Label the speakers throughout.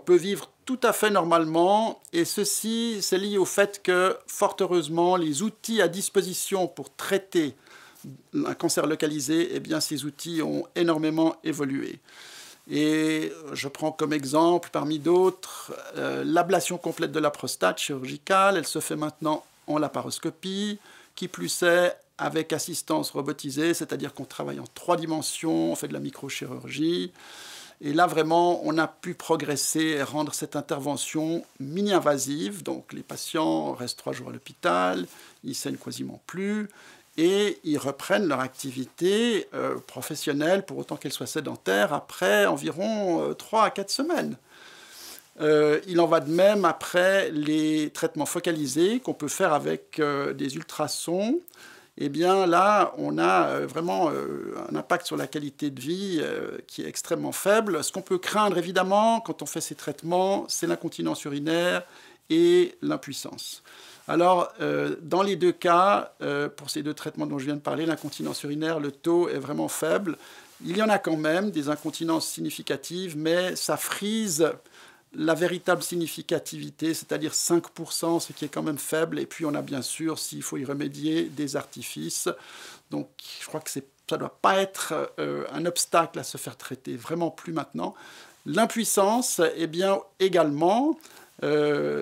Speaker 1: peut vivre tout à fait normalement, et ceci, c'est lié au fait que, fort heureusement, les outils à disposition pour traiter un cancer localisé, eh bien, ces outils ont énormément évolué. Et je prends comme exemple, parmi d'autres, l'ablation complète de la prostate chirurgicale. Elle se fait maintenant en laparoscopie, qui plus est avec assistance robotisée, c'est-à-dire qu'on travaille en 3 dimensions, on fait de la microchirurgie. Et là, vraiment, on a pu progresser et rendre cette intervention mini-invasive. Donc, les patients restent 3 jours à l'hôpital, ils saignent quasiment plus, et ils reprennent leur activité professionnelle, pour autant qu'elle soit sédentaire, après environ 3 à 4 semaines. Il en va de même après les traitements focalisés qu'on peut faire avec des ultrasons. Eh bien là, on a vraiment un impact sur la qualité de vie qui est extrêmement faible. Ce qu'on peut craindre, évidemment, quand on fait ces traitements, c'est l'incontinence urinaire et l'impuissance. Alors, dans les 2 cas, pour ces 2 traitements dont je viens de parler, l'incontinence urinaire, le taux est vraiment faible. Il y en a quand même des incontinences significatives, mais ça frise la véritable significativité, c'est-à-dire 5%, ce qui est quand même faible. Et puis on a bien sûr, s'il faut y remédier, des artifices. Donc je crois que ça ne doit pas être un obstacle à se faire traiter, vraiment plus maintenant. L'impuissance, eh bien également,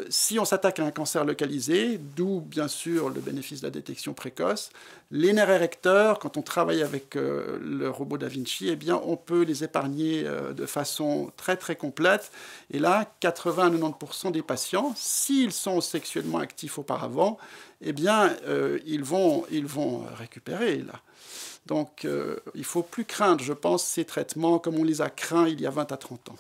Speaker 1: si on s'attaque à un cancer localisé, d'où bien sûr le bénéfice de la détection précoce, les nerfs érecteurs, quand on travaille avec le robot Da Vinci, eh bien on peut les épargner de façon très très complète. Et là, 80 à 90% des patients, s'ils sont sexuellement actifs auparavant, eh bien ils vont récupérer là. Donc il ne faut plus craindre, je pense, ces traitements comme on les a craints il y a 20 à 30 ans.